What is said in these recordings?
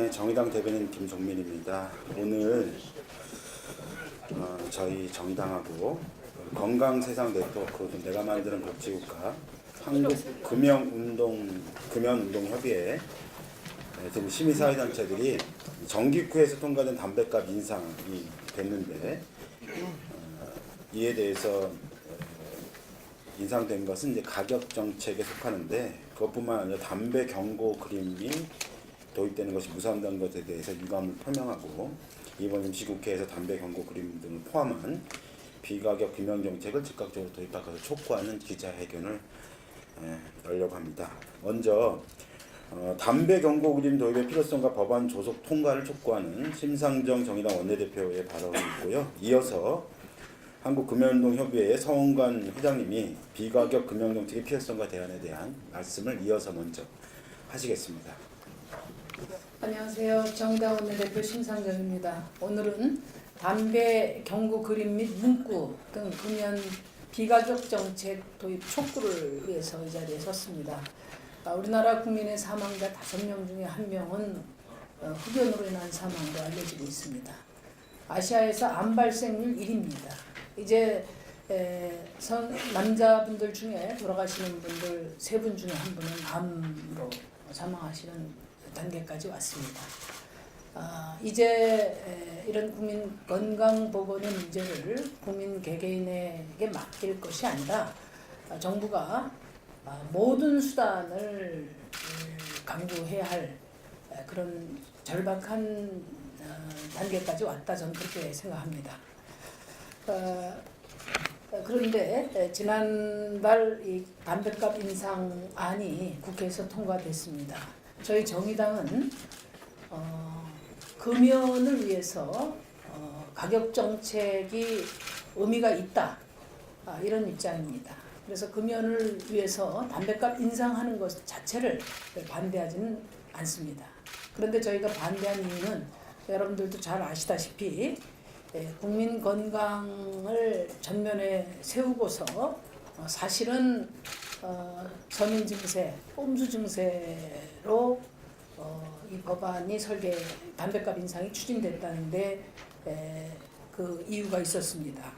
네, 정의당 대변인 김종민입니다. 오늘 저희 정의당하고 건강세상 네트워크, 내가 만드는 복지국가, 한국금연운동협의회 등 시민사회단체들이 정기구에서 통과된 담배값 인상이 됐는데 이에 대해서 인상된 것은 이제 가격 정책에 속하는데 그것뿐만 아니라 담배 경고 그림이 도입되는 것이 무산된 것에 대해서 유감을 표명하고 이번 임시국회에서 담배 경고 그림 등을 포함한 비가격 금연 정책을 즉각적으로 도입하고서 촉구하는 기자회견을 열려고 합니다. 먼저 담배 경고 그림 도입의 필요성과 법안 조속 통과를 촉구하는 심상정 정의당 원내대표의 발언이 있고요. 이어서 한국금연운동협의회 서홍관 회장님이 비가격 금연 정책의 필요성과 대안에 대한 말씀을 이어서 먼저 하시겠습니다. 안녕하세요. 정의당 원내대표 심상정입니다. 오늘은 담배 경고 그림 및 문구 등 금연 비가격 정책 도입 촉구를 위해서 이 자리에 섰습니다. 우리나라 국민의 사망자 5명 중에 1명은 흡연으로 인한 사망으로 알려지고 있습니다. 아시아에서 암 발생률 1위입니다. 이제 남자분들 중에 돌아가시는 분들 3분 중에 1분은 암으로 사망하시는 단계까지 왔습니다. 이제 이런 국민 건강보건의 문제를 국민 개개인에게 맡길 것이 아니라 정부가 모든 수단을 강구해야 할 그런 절박한 단계까지 왔다, 저는 그렇게 생각합니다. 그런데 지난달 이 담배값 인상안이 국회에서 통과됐습니다. 저희 정의당은 금연을 위해서 가격 정책이 의미가 있다, 이런 입장입니다. 그래서 금연을 위해서 담배값 인상하는 것 자체를 반대하지는 않습니다. 그런데 저희가 반대한 이유는 여러분들도 잘 아시다시피 국민 건강을 전면에 세우고서 사실은 서민 증세, 꼼수 증세로 이 법안이 담배값 인상이 추진됐다는데 그 이유가 있었습니다.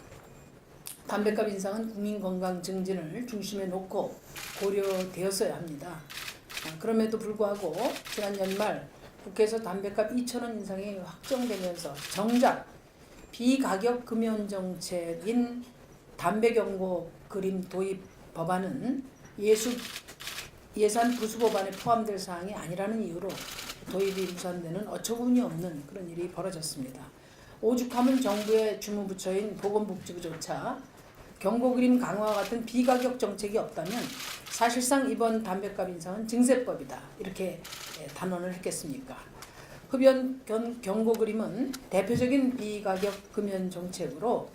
담배값 인상은 국민 건강 증진을 중심에 놓고 고려되었어야 합니다. 그럼에도 불구하고 지난 연말 국회에서 담배값 2,000원 인상이 확정되면서 정작 비가격 금연 정책인 담배 경고 그림 도입 법안은 예산 부수 법안에 포함될 사항이 아니라는 이유로 도입이 무산되는 어처구니 없는 그런 일이 벌어졌습니다. 오죽하면 정부의 주무부처인 보건복지부조차 경고 그림 강화와 같은 비가격 정책이 없다면 사실상 이번 담배값 인상은 증세법이다, 이렇게 단언을 했겠습니까? 흡연 경고 그림은 대표적인 비가격 금연 정책으로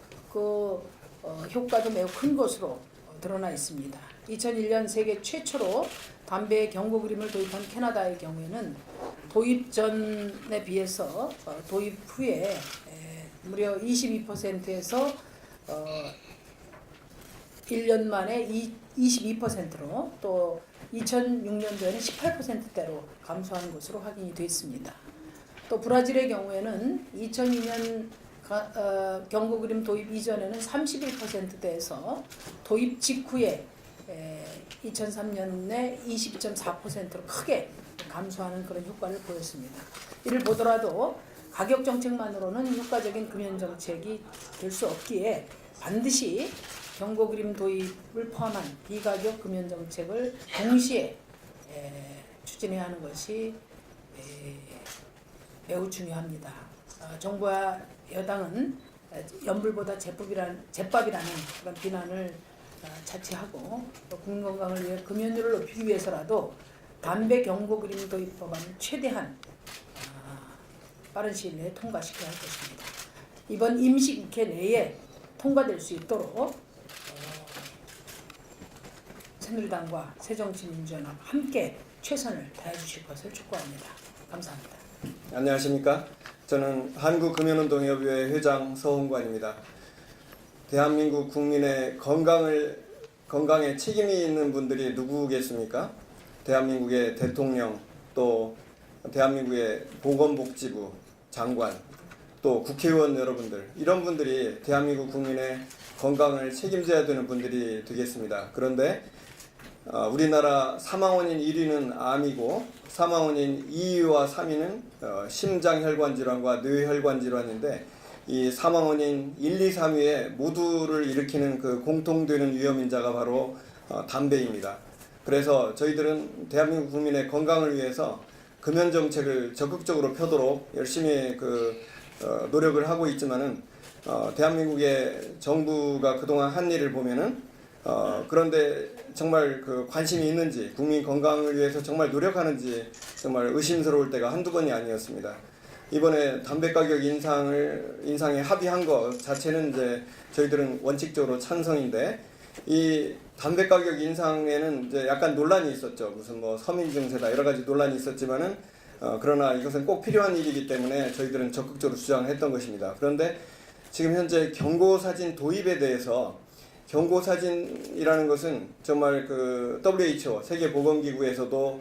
효과도 매우 큰 것으로 드러나 있습니다. 2001년 세계 최초로 담배 경고 그림을 도입한 캐나다의 경우에는 도입 전에 비해서 도입 후에 무려 22%에서 1년 만에 22%로 또 2006년도에는 18%대로 감소한 것으로 확인이 됐습니다. 또 브라질의 경우에는 2002년 경고 그림 도입 이전에는 31%대에서 도입 직후에 2003년에 22.4%로 크게 감소하는 그런 효과를 보였습니다. 이를 보더라도 가격 정책만으로는 효과적인 금연 정책이 될 수 없기에 반드시 경고 그림 도입을 포함한 비가격 금연 정책을 동시에 추진해야 하는 것이 매우 중요합니다. 정부와 여당은 연불보다 제밥이라는 그런 비난을 자제하고 또 국민 건강을 위해 금연율을 높이기 위해서라도 담배 경고 그림 도입 법안을 최대한 빠른 시일 내에 통과시켜야 할 것입니다. 이번 임시국회 내에 통과될 수 있도록 새누리당과 새정치민주연합 함께 최선을 다해 주실 것을 촉구합니다. 감사합니다. 안녕하십니까? 저는 한국금연운동협의회 회장 서홍관입니다. 대한민국 국민의 건강에 책임이 있는 분들이 누구겠습니까? 대한민국의 대통령, 또 대한민국의 보건복지부 장관, 또 국회의원 여러분들, 이런 분들이 대한민국 국민의 건강을 책임져야 되는 분들이 되겠습니다. 그런데 우리나라 사망원인 1위는 암이고 사망원인 2위와 3위는 심장혈관 질환과 뇌혈관 질환인데, 이 사망원인 1, 2, 3위에 모두를 일으키는 그 공통되는 위험인자가 바로 담배입니다. 그래서 저희들은 대한민국 국민의 건강을 위해서 금연 정책을 적극적으로 펴도록 열심히 노력을 하고 있지만은 대한민국의 정부가 그동안 한 일을 보면은 그런데 정말 관심이 있는지, 국민 건강을 위해서 정말 노력하는지 정말 의심스러울 때가 한두 번이 아니었습니다. 이번에 담배 가격 인상에 합의한 것 자체는 이제 저희들은 원칙적으로 찬성인데, 이 담배 가격 인상에는 이제 약간 논란이 있었죠. 무슨 서민 증세다 여러 가지 논란이 있었지만은 그러나 이것은 꼭 필요한 일이기 때문에 저희들은 적극적으로 주장했던 것입니다. 그런데 지금 현재 경고사진 도입에 대해서, 경고사진이라는 것은 정말 WHO 세계보건기구에서도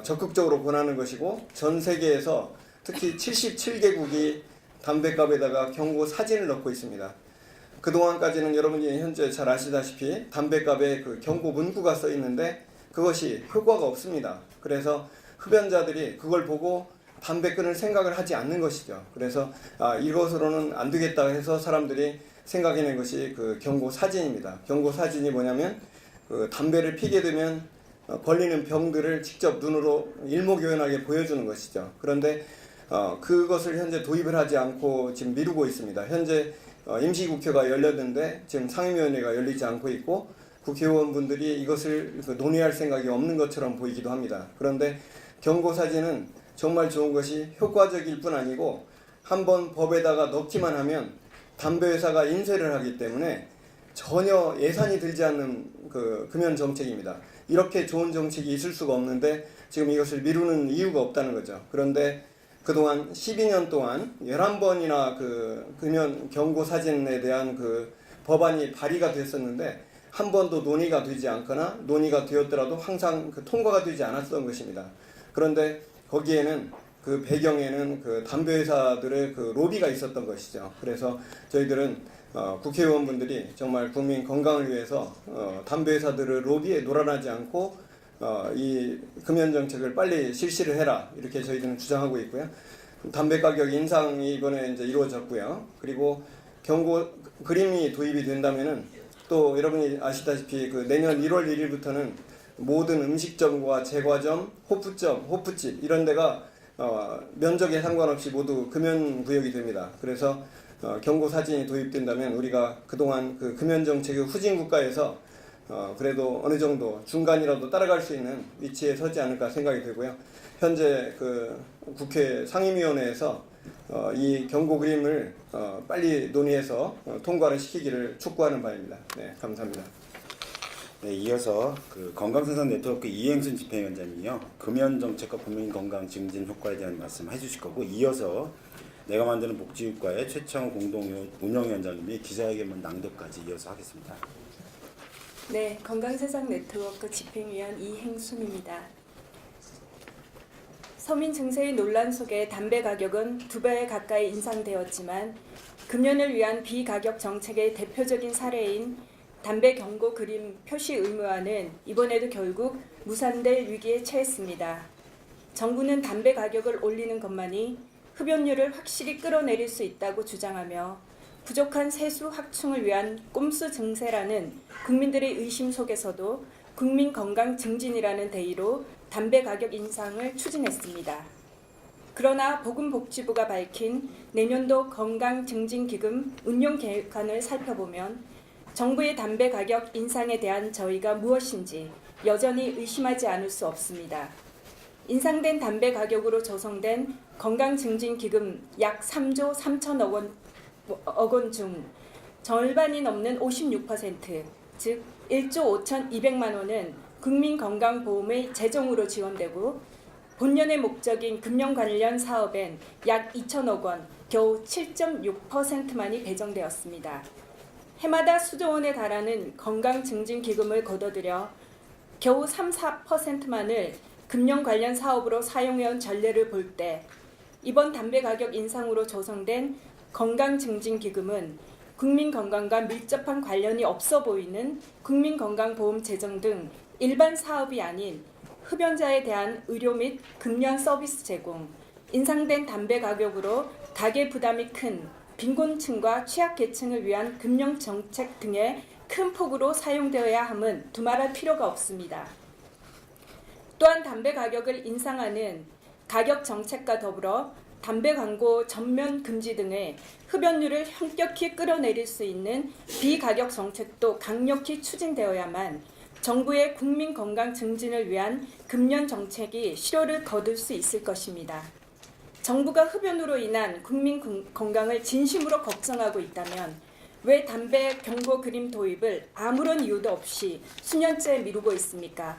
적극적으로 권하는 것이고, 전 세계에서 특히 77개국이 담배값에다가 경고사진을 넣고 있습니다. 그동안까지는 여러분이 현재 잘 아시다시피 담배값에 경고 문구가 써 있는데 그것이 효과가 없습니다. 그래서 흡연자들이 그걸 보고 담배 끊을 생각을 하지 않는 것이죠. 그래서 이것으로는 안 되겠다 해서 사람들이 생각해낸 것이 경고 사진입니다. 경고 사진이 뭐냐면 담배를 피게 되면 걸리는 병들을 직접 눈으로 일목요연하게 보여주는 것이죠. 그런데 그것을 현재 도입을 하지 않고 지금 미루고 있습니다. 현재 임시국회가 열렸는데 지금 상임위원회가 열리지 않고 있고, 국회의원분들이 이것을 논의할 생각이 없는 것처럼 보이기도 합니다. 그런데 경고사진은 정말 좋은 것이 효과적일 뿐 아니고, 한번 법에다가 넣기만 하면 담배회사가 인쇄를 하기 때문에 전혀 예산이 들지 않는 금연 정책입니다. 이렇게 좋은 정책이 있을 수가 없는데 지금 이것을 미루는 이유가 없다는 거죠. 그런데 그동안 12년 동안 11번이나 금연 경고 사진에 대한 법안이 발의가 됐었는데 한 번도 논의가 되지 않거나 논의가 되었더라도 항상 통과가 되지 않았던 것입니다. 그런데 거기에는 배경에는 담배 회사들의 로비가 있었던 것이죠. 그래서 저희들은 국회의원분들이 정말 국민 건강을 위해서 담배 회사들의 로비에 놀아나지 않고 이 금연 정책을 빨리 실시를 해라, 이렇게 저희들은 주장하고 있고요. 담배 가격 인상이 이번에 이제 이루어졌고요. 그리고 경고 그림이 도입이 된다면은 또 여러분이 아시다시피 내년 1월 1일부터는 모든 음식점과 제과점, 호프점, 호프집 이런 데가 면적에 상관없이 모두 금연 구역이 됩니다. 그래서 경고 사진이 도입된다면 우리가 그동안 금연 정책의 후진 국가에서 그래도 어느 정도 중간이라도 따라갈 수 있는 위치에 서지 않을까 생각이 되고요. 현재 국회 상임위원회에서 이 경고 그림을 빨리 논의해서 통과를 시키기를 촉구하는 바입니다. 네, 감사합니다. 네, 이어서 건강생산 네트워크 이행순 집행위원장님이요, 금연 정책과 국민 건강 증진 효과에 대한 말씀 해주실 거고, 이어서 내가 만드는 복지국가의 최창호 공동 운영위원장님이 기자회견문 낭독까지 이어서 하겠습니다. 네, 건강세상 네트워크 집행위원 이행순입니다. 서민 증세의 논란 속에 담배 가격은 2배 가까이 인상되었지만 금연을 위한 비가격 정책의 대표적인 사례인 담배 경고 그림 표시 의무화는 이번에도 결국 무산될 위기에 처했습니다. 정부는 담배 가격을 올리는 것만이 흡연율을 확실히 끌어내릴 수 있다고 주장하며 부족한 세수 확충을 위한 꼼수 증세라는 국민들의 의심 속에서도 국민 건강 증진이라는 대의로 담배 가격 인상을 추진했습니다. 그러나 보건복지부가 밝힌 내년도 건강증진기금 운용 계획안을 살펴보면 정부의 담배 가격 인상에 대한 저희가 무엇인지 여전히 의심하지 않을 수 없습니다. 인상된 담배 가격으로 조성된 건강증진기금 약 3조 3천억 원 중 절반이 넘는 56%, 즉 1조 5,200만 원은 국민건강보험의 재정으로 지원되고 본연의 목적인 금연 관련 사업엔 약 2천억 원, 겨우 7.6%만이 배정되었습니다. 해마다 수조 원에 달하는 건강증진기금을 거둬들여 겨우 3, 4%만을 금연 관련 사업으로 사용해온 전례를 볼 때 이번 담배 가격 인상으로 조성된 건강증진기금은 국민 건강과 밀접한 관련이 없어 보이는 국민건강보험 재정 등 일반 사업이 아닌 흡연자에 대한 의료 및 금연 서비스 제공, 인상된 담배 가격으로 가계 부담이 큰 빈곤층과 취약계층을 위한 금연 정책 등의 큰 폭으로 사용되어야 함은 두말할 필요가 없습니다. 또한 담배 가격을 인상하는 가격 정책과 더불어 담배 광고 전면 금지 등의 흡연율을 현격히 끌어내릴 수 있는 비가격 정책도 강력히 추진되어야만 정부의 국민 건강 증진을 위한 금연 정책이 실효를 거둘 수 있을 것입니다. 정부가 흡연으로 인한 국민 건강을 진심으로 걱정하고 있다면 왜 담배 경고 그림 도입을 아무런 이유도 없이 수년째 미루고 있습니까?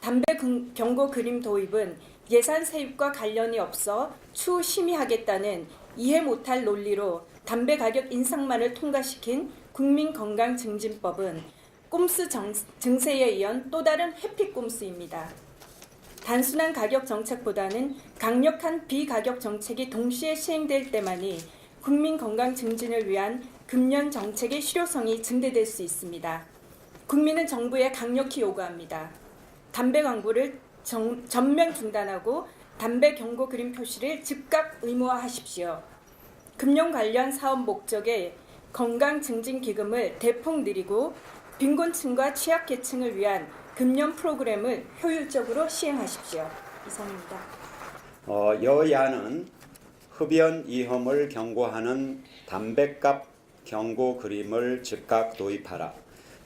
담배 경고 그림 도입은 예산 세입과 관련이 없어 추후 심의하겠다는 이해 못할 논리로 담배 가격 인상만을 통과시킨 국민건강증진법은 꼼수 증세에 이은 또 다른 해피꼼수입니다. 단순한 가격 정책보다는 강력한 비가격 정책이 동시에 시행될 때만이 국민 건강 증진을 위한 금연 정책의 실효성이 증대될 수 있습니다. 국민은 정부에 강력히 요구합니다. 담배 광고를 전면 중단하고 담배 경고 그림 표시를 즉각 의무화하십시오. 금연 관련 사업 목적의 건강 증진 기금을 대폭 늘리고 빈곤층과 취약계층을 위한 금연 프로그램을 효율적으로 시행하십시오. 이상입니다. 여야는 흡연 위험을 경고하는 담배값 경고 그림을 즉각 도입하라.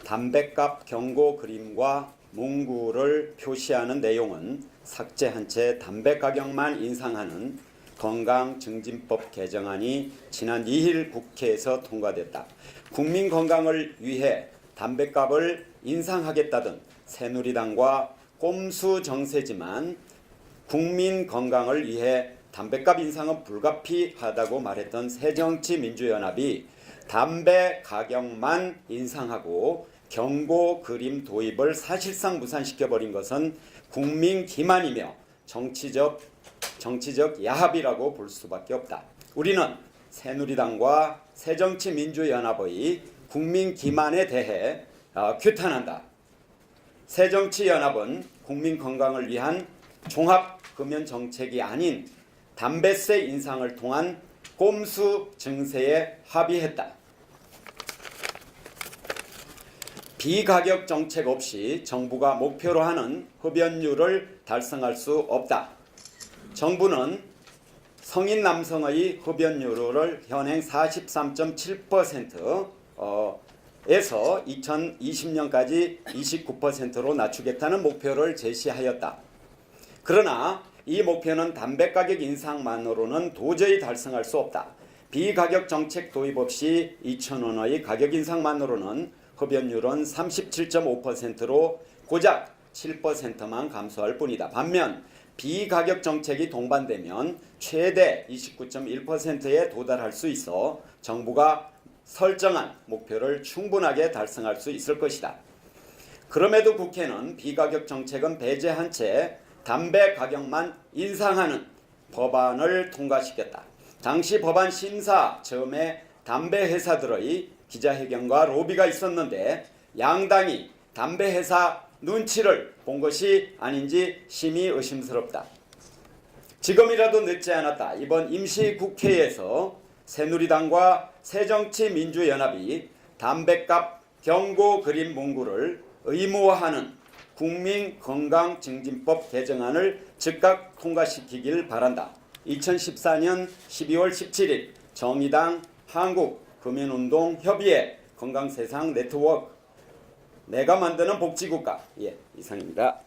담배값 경고 그림과 문구를 표시하는 내용은 삭제한 채 담배 가격만 인상하는 건강증진법 개정안이 지난 2일 국회에서 통과됐다. 국민 건강을 위해 담배값을 인상하겠다던 새누리당과 꼼수 정세지만 국민 건강을 위해 담배값 인상은 불가피하다고 말했던 새정치민주연합이 담배 가격만 인상하고 경고 그림 도입을 사실상 무산시켜버린 것은 국민 기만이며 정치적 야합이라고 볼 수밖에 없다. 우리는 새누리당과 새정치민주연합의 국민 기만에 대해 규탄한다. 새정치연합은 국민 건강을 위한 종합 금연 정책이 아닌 담배세 인상을 통한 꼼수 증세에 합의했다. 비가격 정책 없이 정부가 목표로 하는 흡연율을 달성할 수 없다. 정부는 성인 남성의 흡연율을 현행 43.7%에서 2020년까지 29%로 낮추겠다는 목표를 제시하였다. 그러나 이 목표는 담배 가격 인상만으로는 도저히 달성할 수 없다. 비가격 정책 도입 없이 2,000원의 가격 인상만으로는 흡연율은 37.5%로 고작 7%만 감소할 뿐이다. 반면 비가격 정책이 동반되면 최대 29.1%에 도달할 수 있어 정부가 설정한 목표를 충분하게 달성할 수 있을 것이다. 그럼에도 국회는 비가격 정책은 배제한 채 담배 가격만 인상하는 법안을 통과시켰다. 당시 법안 심사 즈음에 담배 회사들의 기자회견과 로비가 있었는데 양당이 담배 회사 눈치를 본 것이 아닌지 심히 의심스럽다. 지금이라도 늦지 않았다. 이번 임시국회에서 새누리당과 새정치민주연합이 담배값 경고 그림 문구를 의무화하는 국민건강증진법 개정안을 즉각 통과시키길 바란다. 2014년 12월 17일 정의당 한국금연운동협의회 건강세상 네트워크 내가 만드는 복지국가 이상입니다.